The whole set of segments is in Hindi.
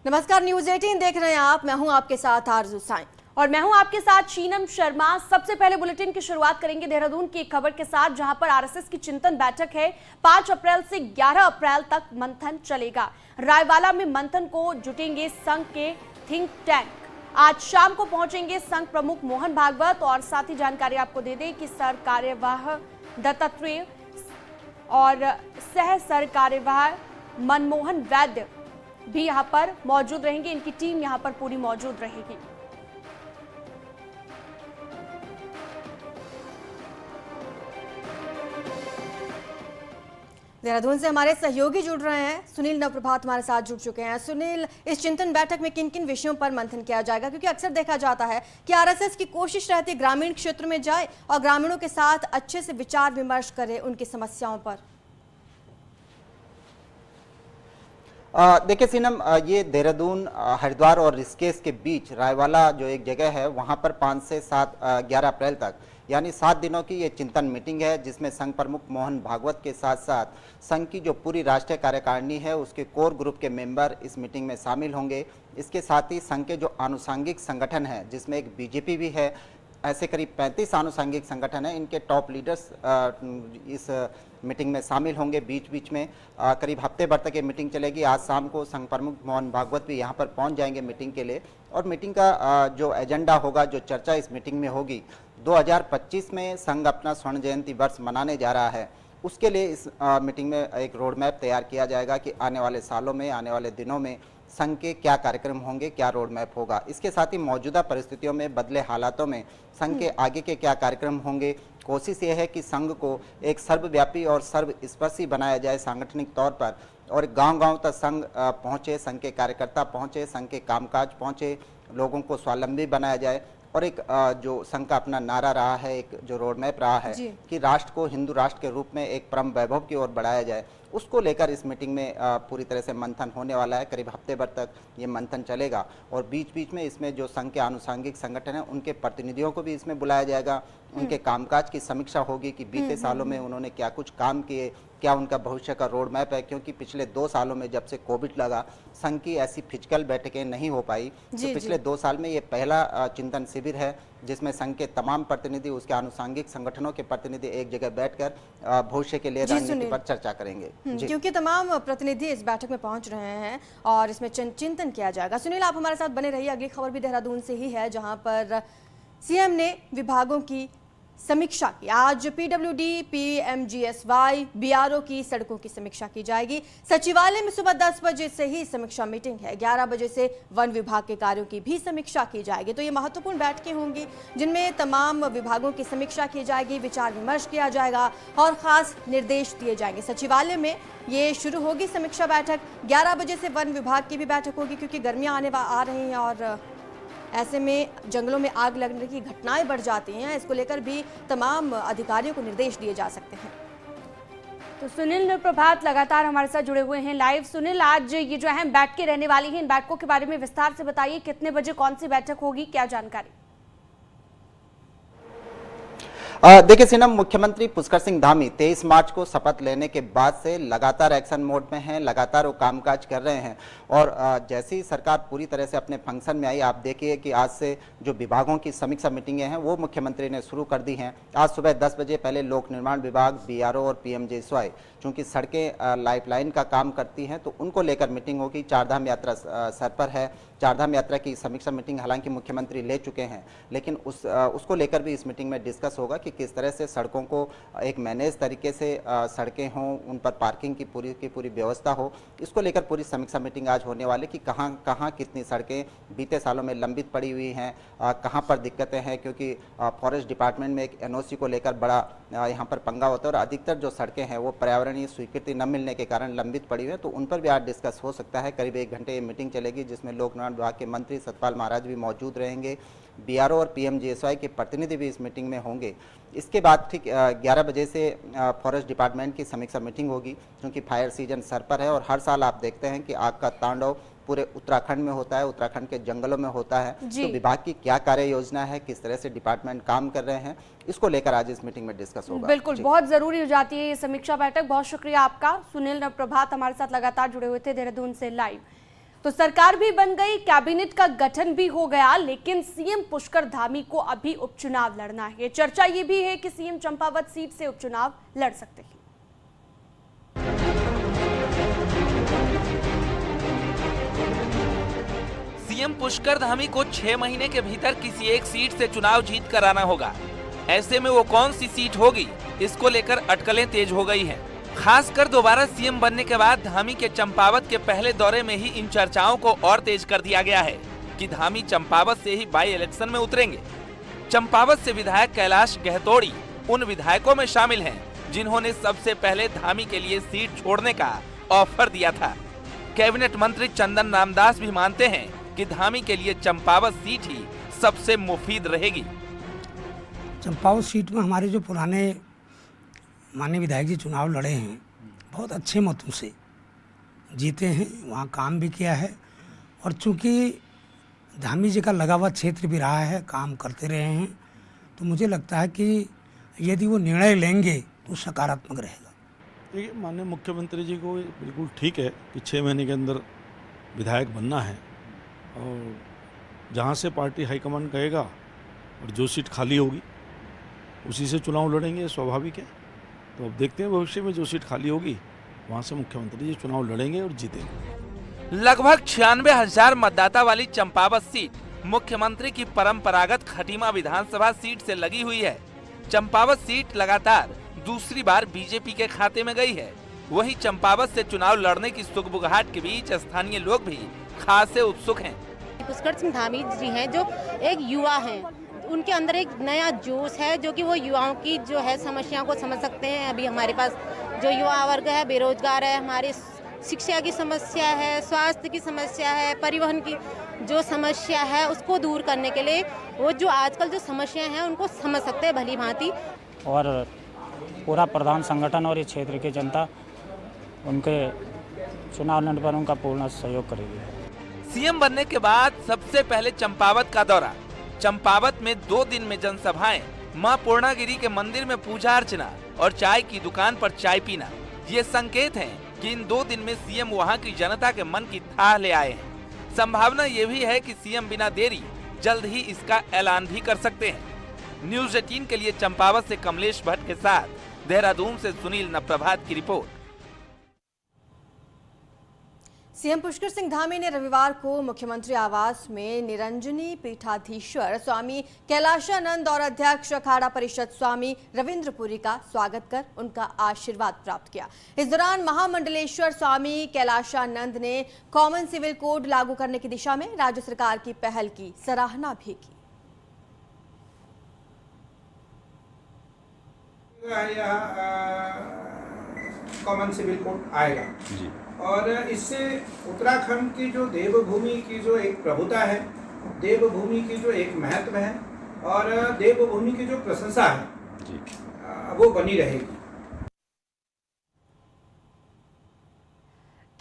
नमस्कार, न्यूज 18 देख रहे हैं आप। मैं हूं आपके साथ आरजू साईं और मैं हूं आपके साथ शीनम शर्मा। सबसे पहले बुलेटिन की शुरुआत करेंगे देहरादून की एक खबर के साथ, जहां पर आरएसएस की चिंतन बैठक है। 5 अप्रैल से 11 अप्रैल तक मंथन चलेगा। रायवाला में मंथन को जुटेंगे संघ के थिंक टैंक। आज शाम को पहुंचेंगे संघ प्रमुख मोहन भागवत। और साथ ही जानकारी आपको दे दें कि सर कार्यवाह दत्तात्रेय और सह सर कार्यवाह मनमोहन वैद्य भी यहां पर मौजूद रहेंगे। इनकी टीम यहां पर पूरी मौजूद रहेगी। देहरादून से हमारे सहयोगी जुड़ रहे हैं। सुनील नवप्रभात हमारे साथ जुड़ चुके हैं। सुनील, इस चिंतन बैठक में किन किन विषयों पर मंथन किया जाएगा? क्योंकि अक्सर देखा जाता है कि आरएसएस की कोशिश रहती है ग्रामीण क्षेत्र में जाए और ग्रामीणों के साथ अच्छे से विचार विमर्श करे उनकी समस्याओं पर। देखिए सीनम, ये देहरादून, हरिद्वार और ऋषिकेश के बीच रायवाला जो एक जगह है, वहां पर 5 से 11 अप्रैल तक यानी 7 दिनों की ये चिंतन मीटिंग है, जिसमें संघ प्रमुख मोहन भागवत के साथ साथ संघ की जो पूरी राष्ट्रीय कार्यकारिणी है उसके कोर ग्रुप के मेंबर इस मीटिंग में शामिल होंगे। इसके साथ ही संघ के जो आनुषंगिक संगठन है, जिसमें एक बीजेपी भी है, ऐसे करीब 35 आनुषंगिक संगठन हैं, इनके टॉप लीडर्स इस मीटिंग में शामिल होंगे। बीच बीच में करीब हफ्ते भर तक ये मीटिंग चलेगी। आज शाम को संघ प्रमुख मोहन भागवत भी यहाँ पर पहुँच जाएंगे मीटिंग के लिए। और मीटिंग का जो एजेंडा होगा, जो चर्चा इस मीटिंग में होगी, 2025 में संघ अपना स्वर्ण जयंती वर्ष मनाने जा रहा है। उसके लिए इस मीटिंग में एक रोड मैप तैयार किया जाएगा कि आने वाले सालों में, आने वाले दिनों में संघ के क्या कार्यक्रम होंगे, क्या रोड मैप होगा। इसके साथ ही मौजूदा परिस्थितियों में, बदले हालातों में संघ के आगे के क्या कार्यक्रम होंगे। कोशिश यह है कि संघ को एक सर्वव्यापी और सर्वस्पर्शी बनाया जाए सांगठनिक तौर पर, और गांव-गांव तक संघ पहुंचे, संघ के कार्यकर्ता पहुंचे, संघ के कामकाज पहुंचे, लोगों को स्वावलंबी बनाया जाए। और एक जो संघ का अपना नारा रहा है, एक जो रोड मैप रहा है कि राष्ट्र को हिंदू राष्ट्र के रूप में एक परम वैभव की ओर बढ़ाया जाए, उसको लेकर इस मीटिंग में पूरी तरह से मंथन होने वाला है। करीब हफ्ते भर तक ये मंथन चलेगा। और बीच बीच में इसमें जो संघ के आनुषंगिक संगठन हैं, उनके प्रतिनिधियों को भी इसमें बुलाया जाएगा। उनके कामकाज की समीक्षा होगी कि बीते सालों में उन्होंने क्या कुछ काम किए, क्या उनका भविष्य का रोड मैप है। क्योंकि पिछले 2 सालों में जब से कोविड लगा, संघ की ऐसी फिजिकल बैठकें नहीं हो पाई। तो पिछले 2 साल में ये पहला चिंतन शिविर है, जिसमें संघ के तमाम प्रतिनिधि, उसके आनुषंगिक संगठनों के प्रतिनिधि एक जगह बैठकर भविष्य के लिए रणनीति पर चर्चा करेंगे। क्योंकि तमाम प्रतिनिधि इस बैठक में पहुंच रहे हैं और इसमें चिंतन किया जाएगा। सुनील, आप हमारे साथ बने रहिए। अगली खबर भी देहरादून से ही है, जहां पर सीएम ने विभागों की समीक्षा की। आज पीडब्ल्यूडी, पीएमजीएसवाई, बीआरओ की सड़कों की समीक्षा की जाएगी। सचिवालय में सुबह 10 बजे से ही समीक्षा मीटिंग है। 11 बजे से वन विभाग के कार्यों की भी समीक्षा की जाएगी। तो ये महत्वपूर्ण बैठकें होंगी, जिनमें तमाम विभागों की समीक्षा की जाएगी, विचार विमर्श किया जाएगा और खास निर्देश दिए जाएंगे। सचिवालय में ये शुरू होगी समीक्षा बैठक। 11 बजे से वन विभाग की भी बैठक होगी, क्योंकि गर्मियां आ रही हैं और ऐसे में जंगलों में आग लगने की घटनाएं बढ़ जाती हैं। इसको लेकर भी तमाम अधिकारियों को निर्देश दिए जा सकते हैं। तो सुनील नवप्रभात लगातार हमारे साथ जुड़े हुए हैं लाइव। सुनील, आज ये जो अहम बैठकें रहने वाली हैं, इन बैठकों के बारे में विस्तार से बताइए। कितने बजे कौन सी बैठक होगी, क्या जानकारी? देखिए सीनम, मुख्यमंत्री पुष्कर सिंह धामी 23 मार्च को शपथ लेने के बाद से लगातार एक्शन मोड में हैं, लगातार वो कामकाज कर रहे हैं। और जैसे ही सरकार पूरी तरह से अपने फंक्शन में आई, आप देखिए कि आज से जो विभागों की समीक्षा मीटिंगें हैं वो मुख्यमंत्री ने शुरू कर दी हैं। आज सुबह 10 बजे पहले लोक निर्माण विभाग, बीआरओ और पीएमजीएसवाई, चूंकि सड़कें लाइफलाइन का काम करती हैं, तो उनको लेकर मीटिंग होगी। चारधाम यात्रा सर पर है। चारधाम यात्रा की समीक्षा मीटिंग हालांकि मुख्यमंत्री ले चुके हैं, लेकिन उसको लेकर भी इस मीटिंग में डिस्कस होगा कि किस तरह से सड़कों को एक मैनेज तरीके से सड़कें हों, उन पर पार्किंग की पूरी व्यवस्था हो। इसको लेकर पूरी समीक्षा मीटिंग आज होने वाली कि कहाँ कितनी सड़कें बीते सालों में लंबित पड़ी हुई हैं, कहाँ पर दिक्कतें हैं। क्योंकि फॉरेस्ट डिपार्टमेंट में एक एनओसी को लेकर बड़ा यहाँ पर पंगा होता है, और अधिकतर जो सड़कें हैं वो पर्यावरणीय स्वीकृति न मिलने के कारण लंबित पड़ी हुई हैं। तो उन पर भी आज डिस्कस हो सकता है। करीब 1 घंटे ये मीटिंग चलेगी, जिसमें लोक निर्माण विभाग के मंत्री सतपाल महाराज भी मौजूद रहेंगे। बीआरओ और पीएमजीएसवाई के प्रतिनिधि भी इस मीटिंग में होंगे। इसके बाद ठीक 11 बजे से फॉरेस्ट डिपार्टमेंट की समीक्षा मीटिंग होगी, क्योंकि फायर सीजन सर पर है। और हर साल आप देखते हैं कि आग का तांडव पूरे उत्तराखंड में होता है, उत्तराखंड के जंगलों में होता है। तो विभाग की क्या कार्य योजना है, किस तरह से डिपार्टमेंट काम कर रहे हैं, इसको लेकर आज इस मीटिंग में डिस्कस होगा। बिल्कुल, बहुत जरूरी हो जाती है ये समीक्षा बैठक। बहुत शुक्रिया आपका। सुनील नवप्रभात हमारे साथ लगातार जुड़े हुए थे देहरादून से लाइव। तो सरकार भी बन गई, कैबिनेट का गठन भी हो गया, लेकिन सीएम पुष्कर धामी को अभी उपचुनाव लड़ना है। ये चर्चा ये भी है कि सीएम चंपावत सीट से उपचुनाव लड़ सकते हैं। सीएम पुष्कर धामी को 6 महीने के भीतर किसी एक सीट से चुनाव जीत कर आना होगा। ऐसे में वो कौन सी सीट होगी, इसको लेकर अटकलें तेज हो गई हैं। खासकर दोबारा सीएम बनने के बाद धामी के चंपावत के पहले दौरे में ही इन चर्चाओं को और तेज कर दिया गया है कि धामी चंपावत से ही बाई इलेक्शन में उतरेंगे। चंपावत से विधायक कैलाश गहतोड़ी उन विधायकों में शामिल हैं जिन्होंने सबसे पहले धामी के लिए सीट छोड़ने का ऑफर दिया था। कैबिनेट मंत्री चंदन रामदास भी मानते हैं कि धामी के लिए चंपावत सीट ही सबसे मुफीद रहेगी। चंपावत सीट में हमारे जो पुराने माननीय विधायक जी चुनाव लड़े हैं, बहुत अच्छे मतों से जीते हैं, वहाँ काम भी किया है और चूंकि धामी जी का लगा हुआ क्षेत्र भी रहा है, काम करते रहे हैं, तो मुझे लगता है कि यदि वो निर्णय लेंगे तो सकारात्मक रहेगा। देखिए, माननीय मुख्यमंत्री जी को बिल्कुल ठीक है कि 6 महीने के अंदर विधायक बनना है और जहाँ से पार्टी हाईकमान कहेगा और जो सीट खाली होगी उसी से चुनाव लड़ेंगे, स्वाभाविक है। तो अब देखते हैं भविष्य में जो सीट खाली होगी वहाँ से मुख्यमंत्री जी चुनाव लड़ेंगे और जीतेंगे। लगभग 96,000 मतदाता वाली चंपावत सीट मुख्यमंत्री की परंपरागत खटीमा विधानसभा सीट से लगी हुई है। चंपावत सीट लगातार दूसरी बार बीजेपी के खाते में गई है। वहीं चंपावत से चुनाव लड़ने की सुगबुगाहट के बीच स्थानीय लोग भी खासे उत्सुक हैं। पुष्कर सिंह धामी जी हैं जो एक युवा हैं, उनके अंदर एक नया जोश है जो कि वो युवाओं की जो है समस्याओं को समझ सकते हैं। अभी हमारे पास जो युवा वर्ग है बेरोजगार है, हमारी शिक्षा की समस्या है, स्वास्थ्य की समस्या है, परिवहन की जो समस्या है उसको दूर करने के लिए वो जो आजकल जो समस्याएं हैं उनको समझ सकते हैं भली भांति। और पूरा प्रधान संगठन और इस क्षेत्र की जनता उनके चुनाव लड़ने पर उनका पूर्ण सहयोग करेगी। सीएम बनने के बाद सबसे पहले चंपावत का दौरा। चंपावत में 2 दिन में जनसभाएं, मां पूर्णागिरी के मंदिर में पूजा अर्चना और चाय की दुकान पर चाय पीना, ये संकेत हैं कि इन 2 दिन में सीएम वहां की जनता के मन की थाह ले आए हैं। संभावना ये भी है कि सीएम बिना देरी जल्द ही इसका ऐलान भी कर सकते हैं। न्यूज़ 18 के लिए चंपावत से कमलेश भट्ट के साथ देहरादून से सुनील नप्रभात की रिपोर्ट। सीएम पुष्कर सिंह धामी ने रविवार को मुख्यमंत्री आवास में निरंजनी पीठाधीश्वर स्वामी कैलाशानंद और अध्यक्ष अखाड़ा परिषद स्वामी रविंद्रपुरी का स्वागत कर उनका आशीर्वाद प्राप्त किया। इस दौरान महामंडलेश्वर स्वामी कैलाशानंद ने कॉमन सिविल कोड लागू करने की दिशा में राज्य सरकार की पहल की सराहना भी की। कॉमन सिविल कोड आएगा जी, और इससे उत्तराखंड की जो देवभूमि की जो एक प्रभुता है, देवभूमि की जो एक महत्व है और देवभूमि की जो प्रशंसा है जी, वो बनी रहेगी।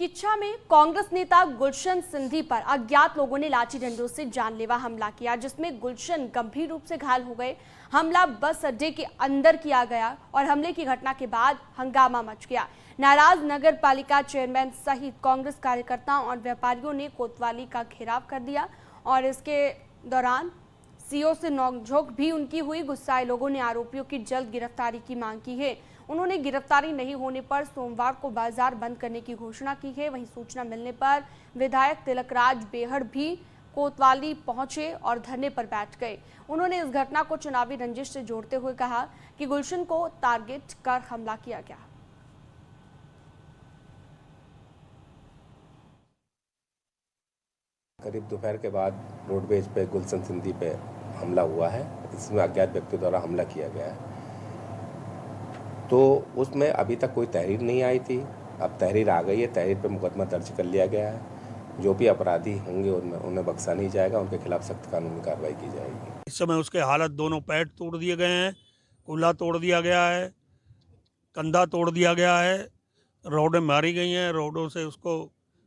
किच्छा में कांग्रेस नेता गुलशन सिंधी पर अज्ञात लोगों ने लाठी डंडों से जानलेवा हमला किया, जिसमें गुलशन गंभीर रूप से घायल हो गए। हमला बस अड्डे के अंदर किया गया और हमले की घटना के बाद हंगामा मच गया। नाराज नगर पालिका चेयरमैन सहित कांग्रेस कार्यकर्ताओं और व्यापारियों ने कोतवाली का घेराव कर दिया और इसके दौरान सीओ से नोकझोंक भी उनकी हुई। गुस्साए लोगों ने आरोपियों की जल्द गिरफ्तारी की मांग की है। उन्होंने गिरफ्तारी नहीं होने पर सोमवार को बाजार बंद करने की घोषणा की है। वहीं सूचना मिलने पर विधायक तिलकराज बेहड़ भी कोतवाली पहुंचे और धरने पर बैठ गए। उन्होंने इस घटना को चुनावी रंजिश से जोड़ते हुए कहा कि गुलशन को टारगेट कर हमला किया गया। करीब दोपहर के बाद रोडवेज पे गुलशन सिंधी पे हमला हुआ है। इसमें अज्ञात व्यक्ति द्वारा हमला किया गया है। तो उसमें अभी तक कोई तहरीर नहीं आई थी, अब तहरीर आ गई है। तहरीर पे मुकदमा दर्ज कर लिया गया है। जो भी अपराधी होंगे उन्हें बख्शा नहीं जाएगा, उनके खिलाफ सख्त कानूनी कार्रवाई की जाएगी। इस समय उसके हालत, दोनों पैर तोड़ दिए गए हैं, कुल्ला तोड़ दिया गया है, कंधा तोड़ दिया गया है, रोडें मारी गई हैं, रोडों से उसको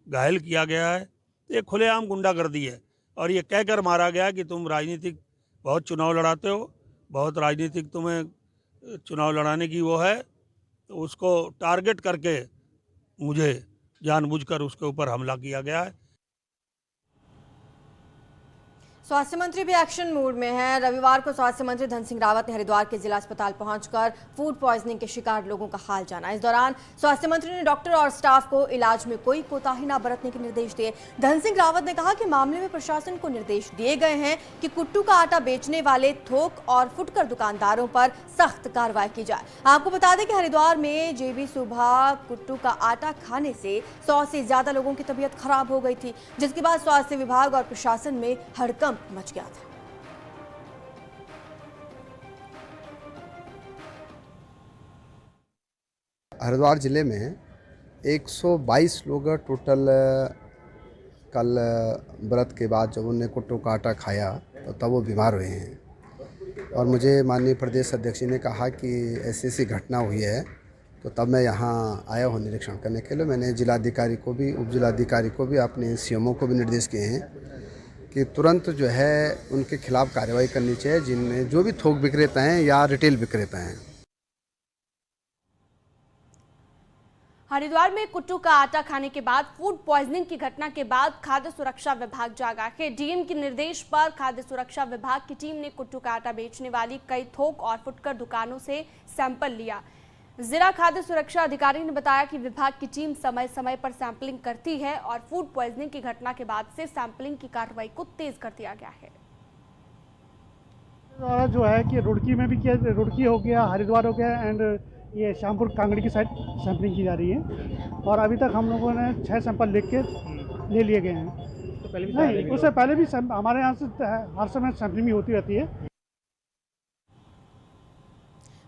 घायल किया गया है। ये खुलेआम गुंडागर्दी है और ये कहकर मारा गया कि तुम राजनीतिक बहुत चुनाव लड़ाते हो, बहुत राजनीतिक तुम्हें चुनाव लड़ाने की वो है, तो उसको टारगेट करके मुझे जानबूझकर उसके ऊपर हमला किया गया है। स्वास्थ्य मंत्री भी एक्शन मूड में हैं। रविवार को स्वास्थ्य मंत्री धन सिंह रावत ने हरिद्वार के जिला अस्पताल पहुंचकर फूड पॉइजनिंग के शिकार लोगों का हाल जाना। इस दौरान स्वास्थ्य मंत्री ने डॉक्टर और स्टाफ को इलाज में कोई कोताही न बरतने के निर्देश दिए। धन सिंह रावत ने कहा कि मामले में प्रशासन को निर्देश दिए गए हैं कि कुट्टू का आटा बेचने वाले थोक और फुटकर दुकानदारों पर सख्त कार्रवाई की जाए। आपको बता दें कि हरिद्वार में जेबी सुबह कुट्टू का आटा खाने से 100 से ज्यादा लोगों की तबीयत खराब हो गई थी, जिसके बाद स्वास्थ्य विभाग और प्रशासन में हड़कंप मच गया था। हरिद्वार जिले में 122 लोग टोटल कल व्रत के बाद जब उन्होंने कुट्टू का आटा खाया तो तब वो बीमार हुए हैं और मुझे माननीय प्रदेश अध्यक्ष ने कहा कि ऐसी घटना हुई है, तो तब मैं यहाँ आया हूँ निरीक्षण करने के लिए। मैंने जिलाधिकारी को भी, उप जिलाधिकारी को भी, अपने सीएमओ को भी निर्देश किए हैं कि तुरंत जो है उनके खिलाफ कार्रवाई करनी चाहिए जिनमें जो भी थोक विक्रेता हैं या रिटेल विक्रेता हैं। हरिद्वार में कुट्टू का आटा खाने के बाद फूड पॉइजनिंग की घटना के बाद खाद्य सुरक्षा विभाग जागा है। डीएम के निर्देश पर खाद्य सुरक्षा विभाग की टीम ने कुट्टू का आटा बेचने वाली कई थोक और फुटकर दुकानों से सैंपल लिया। जिला खाद्य सुरक्षा अधिकारी ने बताया कि विभाग की टीम समय समय पर सैंपलिंग करती है और फूड पॉइजनिंग की घटना के बाद से सैंपलिंग की कार्रवाई को तेज कर दिया गया है। जो है कि रुड़की में भी किया, रुड़की हो गया, हरिद्वार हो गया एंड ये श्यामपुर कांगड़ी की साइड सैंपलिंग की जा रही है और अभी तक हम लोगों ने 6 सैंपल लिख के ले लिए गए हैं। तो पहले भी नहीं, उससे पहले भी हमारे यहाँ से हर समय सैंपलिंग भी होती रहती है।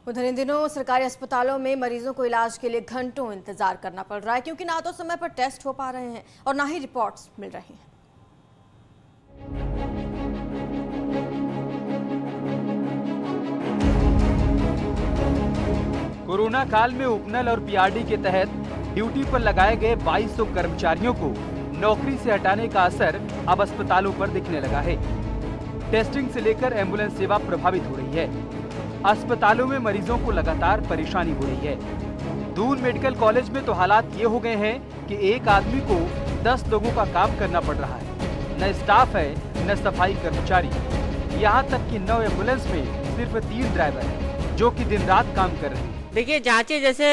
उधर इन दिनों सरकारी अस्पतालों में मरीजों को इलाज के लिए घंटों इंतजार करना पड़ रहा है, क्योंकि ना तो समय पर टेस्ट हो पा रहे हैं और ना ही रिपोर्ट्स मिल रही हैं। कोरोना काल में उपनल और पीआरडी के तहत ड्यूटी पर लगाए गए 2200 कर्मचारियों को नौकरी से हटाने का असर अब अस्पतालों पर दिखने लगा है। टेस्टिंग से लेकर एम्बुलेंस सेवा प्रभावित हो रही है। अस्पतालों में मरीजों को लगातार परेशानी हो रही है। दून मेडिकल कॉलेज में तो हालात ये हो गए हैं कि एक आदमी को 10 लोगों का काम करना पड़ रहा है। न स्टाफ है, न सफाई कर्मचारी। यहाँ तक कि 9 एम्बुलेंस में सिर्फ 3 ड्राइवर हैं, जो कि दिन रात काम कर रहे हैं। देखिए, जांचें जैसे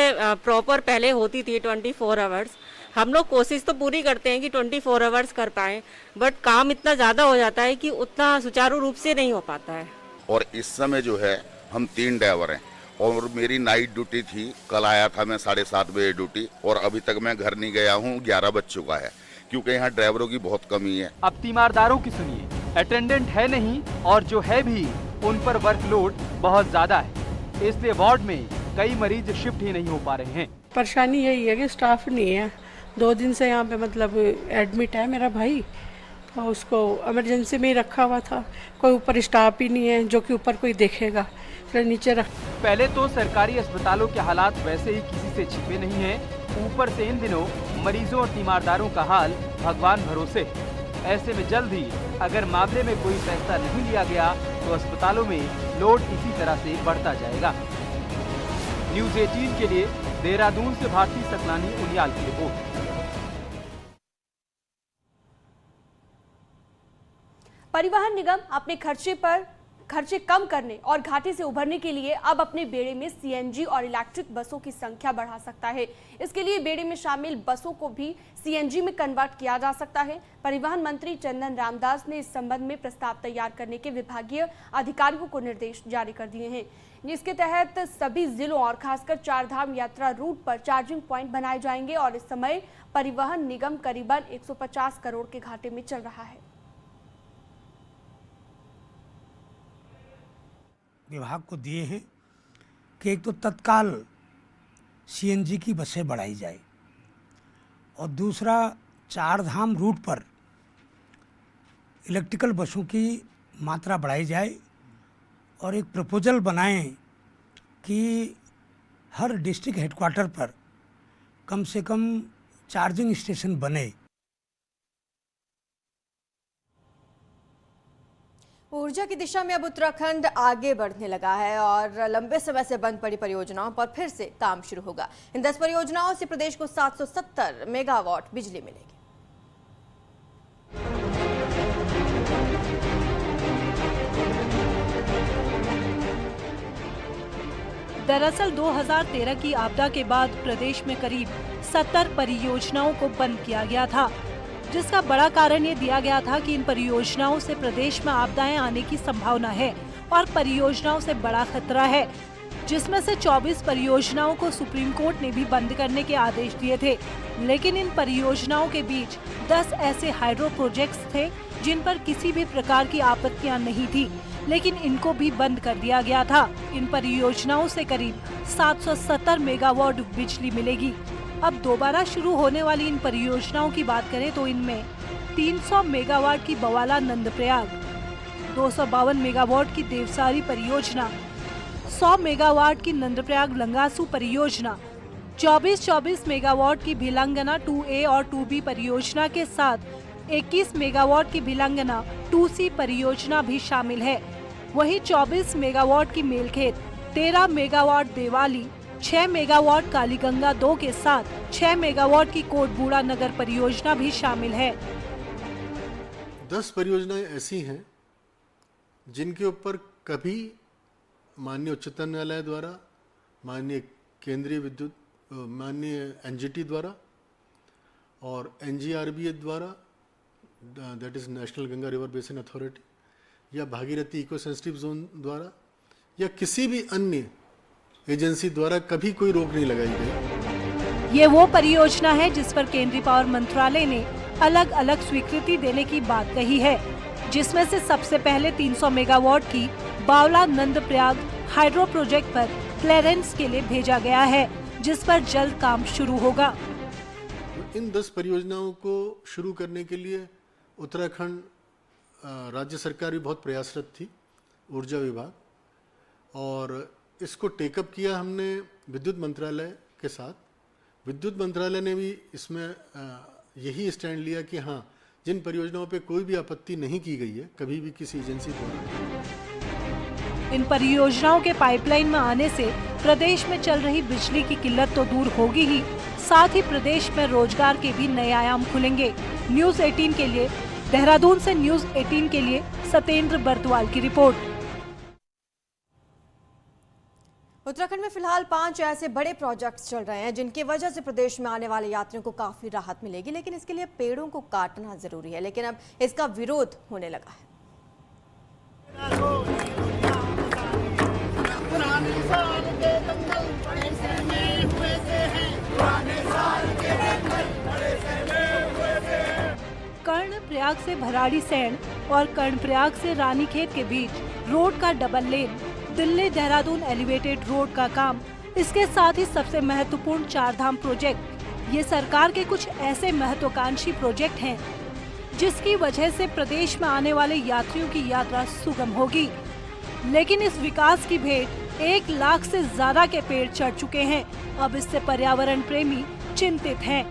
प्रॉपर पहले होती थी 24 आवर्स, हम लोग कोशिश तो पूरी करते हैं कि 24 आवर्स कर पाए, बट काम इतना ज़्यादा हो जाता है कि उतना सुचारू रूप से नहीं हो पाता है। और इस समय जो है हम 3 ड्राइवर हैं और मेरी नाइट ड्यूटी थी। कल आया था मैं 7:30 बजे ड्यूटी और अभी तक मैं घर नहीं गया हूँ। 11 बज चुका है क्योंकि यहाँ ड्राइवरों की बहुत कमी है। अब तीमारदारों की सुनिए, अटेंडेंट है नहीं और जो है भी उन पर वर्कलोड बहुत ज्यादा है, इसलिए वार्ड में कई मरीज शिफ्ट ही नहीं हो पा रहे हैं। परेशानी यही है कि स्टाफ नहीं है। 2 दिन से यहाँ पे मतलब एडमिट है मेरा भाई और उसको इमरजेंसी में ही रखा हुआ था। कोई ऊपर स्टाफ ही नहीं है जो कि ऊपर कोई देखेगा, फिर नीचे रख। पहले तो सरकारी अस्पतालों के हालात वैसे ही किसी से छिपे नहीं हैं, ऊपर से इन दिनों मरीजों और तीमारदारों का हाल भगवान भरोसे। ऐसे में जल्द ही अगर मामले में कोई फैसला नहीं लिया गया तो अस्पतालों में लोड इसी तरह से बढ़ता जाएगा। न्यूज़ 18 के लिए देहरादून से भारती सकलानी उनियाल की रिपोर्ट। परिवहन निगम अपने खर्चे कम करने और घाटे से उभरने के लिए अब अपने बेड़े में सीएनजी और इलेक्ट्रिक बसों की संख्या बढ़ा सकता है। इसके लिए बेड़े में शामिल बसों को भी सीएनजी में कन्वर्ट किया जा सकता है। परिवहन मंत्री चंदन रामदास ने इस संबंध में प्रस्ताव तैयार करने के विभागीय अधिकारियों को निर्देश जारी कर दिए हैं, जिसके तहत सभी जिलों और खासकर 4 धाम यात्रा रूट पर चार्जिंग पॉइंट बनाए जाएंगे और इस समय परिवहन निगम करीबन 150 करोड़ के घाटे में चल रहा है। विभाग को दिए हैं कि एक तो तत्काल सीएनजी की बसें बढ़ाई जाए और दूसरा 4 धाम रूट पर इलेक्ट्रिकल बसों की मात्रा बढ़ाई जाए और एक प्रपोजल बनाएं कि हर डिस्ट्रिक्ट हेडक्वार्टर पर कम से कम चार्जिंग स्टेशन बने। ऊर्जा की दिशा में अब उत्तराखंड आगे बढ़ने लगा है और लंबे समय से बंद पड़ी परियोजनाओं पर फिर से काम शुरू होगा। इन 10 परियोजनाओं से प्रदेश को 770 मेगावाट बिजली मिलेगी। दरअसल 2013 की आपदा के बाद प्रदेश में करीब 70 परियोजनाओं को बंद किया गया था, जिसका बड़ा कारण ये दिया गया था कि इन परियोजनाओं से प्रदेश में आपदाएं आने की संभावना है और परियोजनाओं से बड़ा खतरा है, जिसमें से 24 परियोजनाओं को सुप्रीम कोर्ट ने भी बंद करने के आदेश दिए थे। लेकिन इन परियोजनाओं के बीच 10 ऐसे हाइड्रो प्रोजेक्ट्स थे जिन पर किसी भी प्रकार की आपत्तियां नहीं थी, लेकिन इनको भी बंद कर दिया गया था। इन परियोजनाओं से करीब 770 मेगावाट बिजली मिलेगी। अब दोबारा शुरू होने वाली इन परियोजनाओं की बात करें तो इनमें 300 मेगावाट की बवाला नंदप्रयाग, 252 मेगावाट की देवसारी परियोजना, 100 मेगावाट की नंदप्रयाग लंगासू परियोजना, 24 मेगावाट की भिलंगना 2A और 2B परियोजना के साथ 21 मेगावाट की भिलंगना 2C परियोजना भी शामिल है। वहीं 24 मेगावाट की मेलखेत, 13 मेगावाट देवाली, 6 मेगावाट कालीगंगा 2 के साथ 6 मेगावाट की कोटबूड़ा नगर परियोजना भी शामिल है। 10 परियोजनाएं ऐसी हैं जिनके ऊपर कभी माननीय उच्चतम न्यायालय द्वारा, माननीय केंद्रीय विद्युत, माननीय एनजीटी द्वारा और एनजीआरबी द्वारा, that is national Ganga river basin authority, या भागीरथी इको सेंसिटिव जोन द्वारा या किसी भी अन्य एजेंसी द्वारा कभी कोई रोक नहीं लगाई गई। ये वो परियोजना है जिस पर केंद्रीय पावर मंत्रालय ने अलग अलग स्वीकृति देने की बात कही है, जिसमें से सबसे पहले 300 मेगावाट की बावला नंदप्रयाग हाइड्रो प्रोजेक्ट पर क्लियरेंस के लिए भेजा गया है, जिस पर जल्द काम शुरू होगा। इन 10 परियोजनाओं को शुरू करने के लिए उत्तराखंड राज्य सरकार भी बहुत प्रयासरत थी, ऊर्जा विभाग, और इसको टेकअप किया हमने विद्युत मंत्रालय के साथ। विद्युत मंत्रालय ने भी इसमें यही स्टैंड लिया कि हाँ, जिन परियोजनाओं पे कोई भी आपत्ति नहीं की गई है कभी भी किसी एजेंसी द्वारा। इन परियोजनाओं के पाइपलाइन में आने से प्रदेश में चल रही बिजली की किल्लत तो दूर होगी ही, साथ ही प्रदेश में रोजगार के भी नए आयाम खुलेंगे। न्यूज़ 18 के लिए देहरादून से न्यूज़ 18 के लिए सत्येंद्र बर्तवाल की रिपोर्ट। उत्तराखंड में फिलहाल 5 ऐसे बड़े प्रोजेक्ट्स चल रहे हैं जिनकी वजह से प्रदेश में आने वाले यात्रियों को काफी राहत मिलेगी, लेकिन इसके लिए पेड़ों को काटना जरूरी है। लेकिन अब इसका विरोध होने लगा है। कर्णप्रयाग से भराड़ी सैंड और कर्णप्रयाग से रानीखेत के बीच रोड का double lane, Delhi Dehradun elevated road का काम, इसके साथ ही सबसे महत्वपूर्ण 4 धाम प्रोजेक्ट, ये सरकार के कुछ ऐसे महत्वाकांक्षी प्रोजेक्ट हैं जिसकी वजह से प्रदेश में आने वाले यात्रियों की यात्रा सुगम होगी। लेकिन इस विकास की भेंट 1 लाख से ज्यादा के पेड़ चढ़ चुके हैं। अब इससे पर्यावरण प्रेमी चिंतित हैं।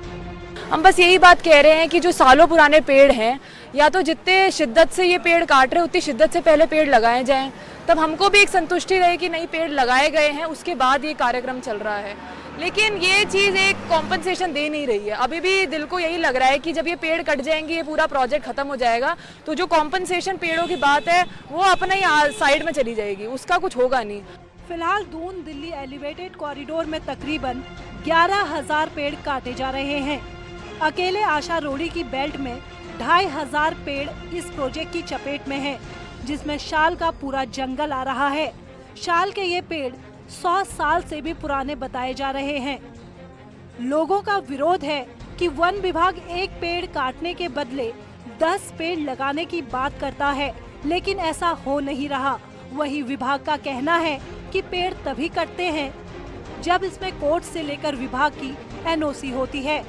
हम बस यही बात कह रहे हैं कि जो सालों पुराने पेड़ हैं, या तो जितने शिद्दत से ये पेड़ काट रहे उतनी शिद्दत से पहले पेड़ लगाए जाएं, तब हमको भी एक संतुष्टि रहे कि नहीं, पेड़ लगाए गए हैं, उसके बाद ये कार्यक्रम चल रहा है। लेकिन ये चीज़ एक कॉम्पनसेशन दे नहीं रही है। अभी भी दिल को यही लग रहा है कि जब ये पेड़ कट जाएंगे, ये पूरा प्रोजेक्ट खत्म हो जाएगा, तो जो कॉम्पनसेशन पेड़ों की बात है वो अपना ही साइड में चली जाएगी, उसका कुछ होगा नहीं। फिलहाल दून दिल्ली एलिवेटेड कॉरिडोर में तकरीबन 11,000 पेड़ काटे जा रहे हैं। अकेले आशा रोड़ी की बेल्ट में 2,500 पेड़ इस प्रोजेक्ट की चपेट में हैं, जिसमें शाल का पूरा जंगल आ रहा है। शाल के ये पेड़ 100 साल से भी पुराने बताए जा रहे हैं। लोगों का विरोध है कि वन विभाग एक पेड़ काटने के बदले 10 पेड़ लगाने की बात करता है, लेकिन ऐसा हो नहीं रहा। वही विभाग का कहना है कि पेड़ तभी कटते हैं जब इसमें कोर्ट से लेकर विभाग की एनओसी होती है।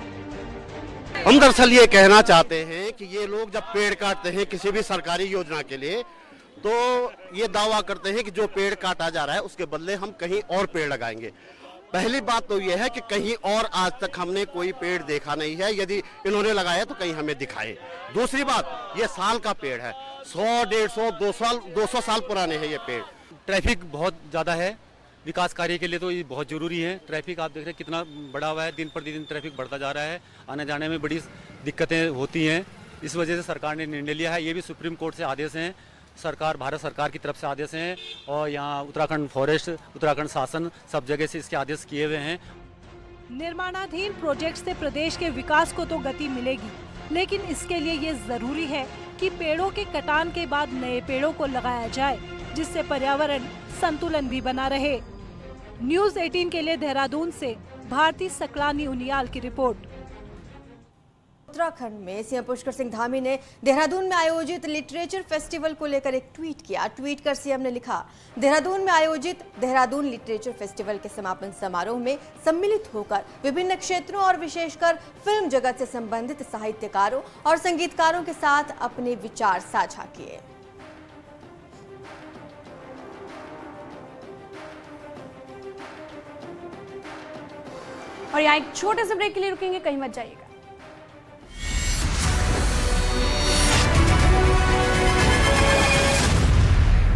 हम दरअसल ये कहना चाहते हैं कि ये लोग जब पेड़ काटते हैं किसी भी सरकारी योजना के लिए, तो ये दावा करते हैं कि जो पेड़ काटा जा रहा है उसके बदले हम कहीं और पेड़ लगाएंगे। पहली बात तो ये है कि कहीं और आज तक हमने कोई पेड़ देखा नहीं है, यदि इन्होंने लगाया तो कहीं हमें दिखाए। दूसरी बात, ये साल का पेड़ है, 100, 150, 200 साल पुराने हैं ये पेड़। ट्रैफिक बहुत ज़्यादा है, विकास कार्य के लिए तो ये बहुत ज़रूरी है। ट्रैफिक आप देख रहे हैं कितना बढ़ा हुआ है, दिन प्रतिदिन ट्रैफिक बढ़ता जा रहा है, आने जाने में बड़ी दिक्कतें होती हैं। इस वजह से सरकार ने निर्णय लिया है, ये भी सुप्रीम कोर्ट से आदेश हैं, सरकार, भारत सरकार की तरफ से आदेश हैं और यहाँ उत्तराखंड फॉरेस्ट, उत्तराखंड शासन सब जगह से इसके आदेश किए हुए हैं। निर्माणाधीन प्रोजेक्ट से प्रदेश के विकास को तो गति मिलेगी, लेकिन इसके लिए ये जरूरी है कि पेड़ों के कटान के बाद नए पेड़ों को लगाया जाए, जिससे पर्यावरण संतुलन भी बना रहे। न्यूज़ 18 के लिए देहरादून से भारती सकलानी उनियाल की रिपोर्ट। उत्तराखंड में सीएम पुष्कर सिंह धामी ने देहरादून में आयोजित लिटरेचर फेस्टिवल को लेकर एक ट्वीट किया। ट्वीट कर सीएम ने लिखा, देहरादून में आयोजित देहरादून लिटरेचर फेस्टिवल के समापन समारोह में सम्मिलित होकर विभिन्न क्षेत्रों और विशेषकर फिल्म जगत से संबंधित साहित्यकारों और संगीतकारों के साथ अपने विचार साझा किए। और यहाँ एक छोटे से ब्रेक के लिए रुकेंगे, कहीं मत जाइएगा।